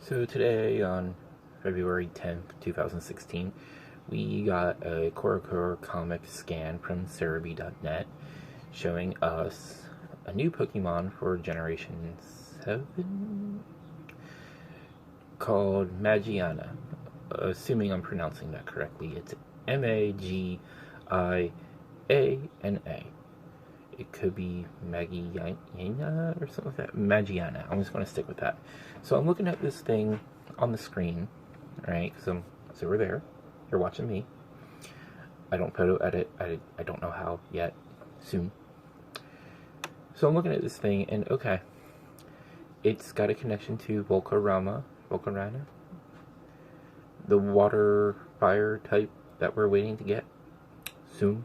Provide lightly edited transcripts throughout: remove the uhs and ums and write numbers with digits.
So today on February 10th, 2016, we got a Korokoro comic scan from Cerebi.net showing us a new Pokemon for Generation 7 called Magiana. Assuming I'm pronouncing that correctly, it's Magiana. It could be Magiana or something like that. Magiana. I'm just going to stick with that. So I'm looking at this thing on the screen, right? Because I'm over there. You're watching me. I don't photo edit. I don't know how yet. Soon. So I'm looking at this thing, and okay, it's got a connection to Volcarona, the water fire type that we're waiting to get soon.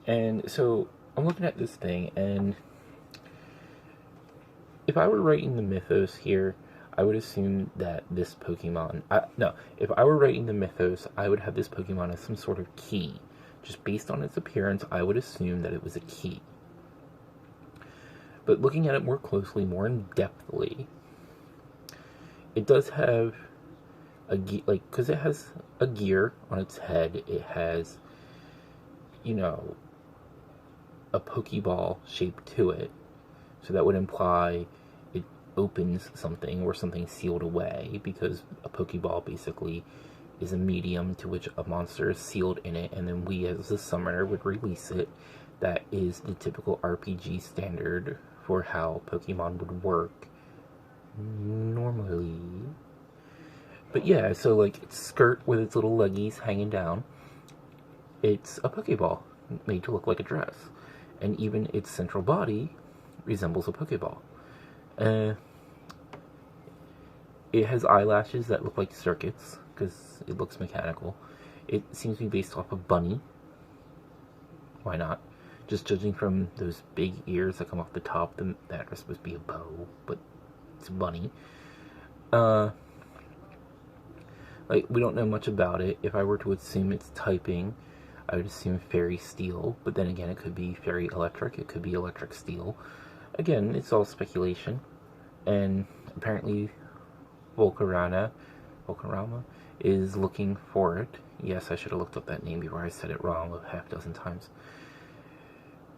And so I'm looking at this thing, and if I were writing the mythos here, I would assume that this Pokemon... if I were writing the mythos, I would have this Pokemon as some sort of key. Just based on its appearance, I would assume that it was a key. But looking at it more closely, more in-depthly, it does have a gear, because it has a gear on its head. It has, a Pokeball shape to it. So that would imply it opens something or something sealed away, because a Pokeball basically is a medium to which a monster is sealed in it, and then we as the summoner would release it. That is the typical RPG standard for how Pokemon would work normally. But yeah, so its skirt with its little leggies hanging down, it's a Pokeball made to look like a dress. And even its central body resembles a Pokeball. It has eyelashes that look like circuits, because it looks mechanical. It seems to be based off of Bunny. Why not? Just judging from those big ears that come off the top, that are supposed to be a bow, but it's a bunny. We don't know much about it. If I were to assume it's typing, I would assume Fairy Steel, but then again, it could be Fairy Electric, it could be Electric Steel. Again, it's all speculation, and apparently Volcarona is looking for it. Yes, I should have looked up that name before I said it wrong a half dozen times.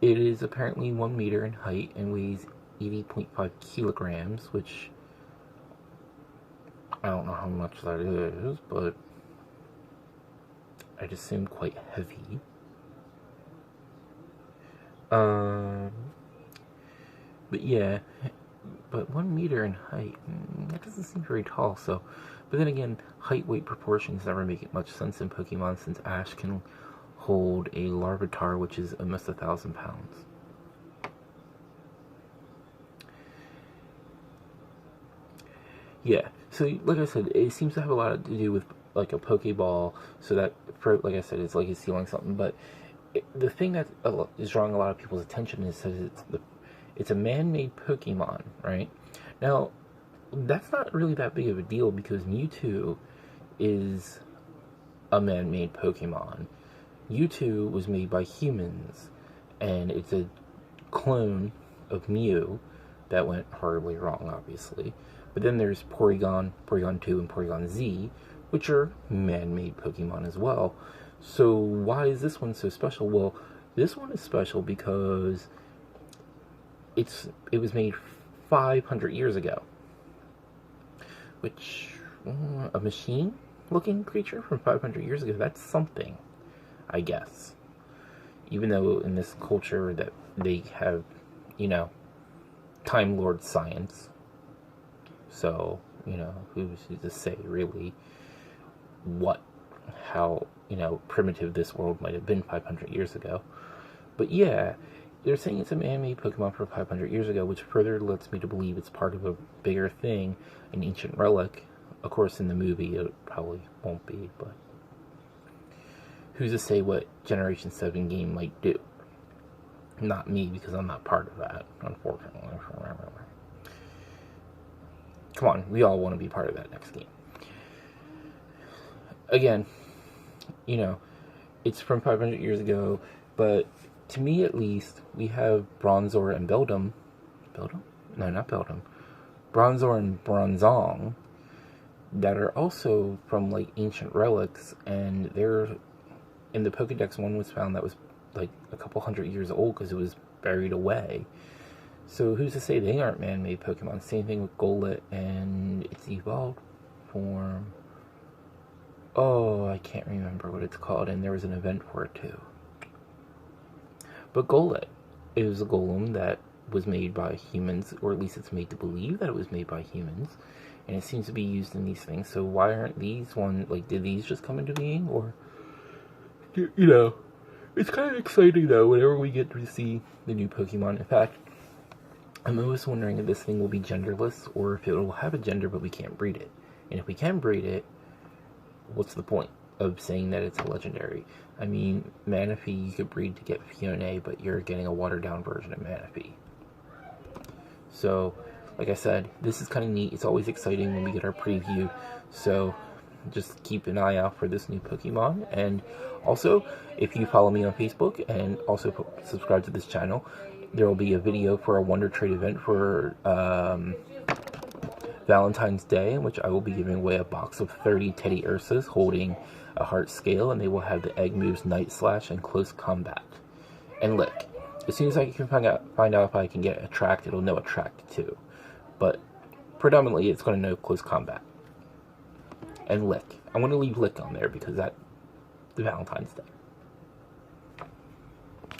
It is apparently 1 meter in height and weighs 80.5 kilograms, which I don't know how much that is, but I'd assume quite heavy. But yeah, but 1 meter in height, that doesn't seem very tall, so. But then again, height-weight proportions never make much sense in Pokemon, since Ash can hold a Larvitar, which is almost 1,000 pounds. Yeah, so like I said, it seems to have a lot to do with a Pokeball, so that, like I said, it's like it's stealing something. But the thing that is drawing a lot of people's attention is that it's a man-made Pokemon, right? Now, that's not really that big of a deal, because Mewtwo is a man-made Pokemon. Mewtwo was made by humans, and it's a clone of Mew that went horribly wrong, obviously. But then there's Porygon, Porygon 2, and Porygon Z, which are man-made Pokemon as well. So why is this one so special? Well, this one is special because it was made 500 years ago. Which, a machine-looking creature from 500 years ago, that's something, I guess. Even though in this culture that they have, Time Lord science. So, who's to say, really, how primitive this world might have been 500 years ago. But yeah, they're saying it's a man-made Pokemon from 500 years ago, which further lets me to believe it's part of a bigger thing, an ancient relic. Of course, in the movie, it probably won't be, but who's to say what Generation 7 game might do? Not me, because I'm not part of that, unfortunately. Come on, we all want to be part of that next game. Again, it's from 500 years ago, but to me at least, we have Bronzor and Beldum. Beldum? No, not Beldum. Bronzor and Bronzong that are also from like ancient relics, and they're in the Pokedex. One was found that was like a couple hundred years old because it was buried away. So who's to say they aren't man-made Pokemon? Same thing with Golett and its evolved form. Oh, I can't remember what it's called, and there was an event for it too. But Golett is a golem that was made by humans, or at least it's made to believe that it was made by humans, and it seems to be used in these things. So why aren't these one, like, did these just come into being? Or, you know, it's kind of exciting though whenever we get to see the new Pokemon. In fact, I'm always wondering if this thing will be genderless, or if it will have a gender but we can't breed it. And if we can breed it, what's the point of saying that it's a legendary? I mean, Manaphy you could breed to get Fiona, but you're getting a watered down version of Manaphy. So, like I said, this is kind of neat. It's always exciting when we get our preview. So, just keep an eye out for this new Pokemon. And also, if you follow me on Facebook and also subscribe to this channel, there will be a video for a Wonder Trade event for Valentine's Day, in which I will be giving away a box of 30 Teddy Ursas holding a heart scale, and they will have the egg moves Night Slash and Close Combat and Lick. As soon as I can find out if I can get Attract, it'll know Attract too. But predominantly, it's going to know Close Combat and Lick. I want to leave Lick on there because that's the Valentine's Day.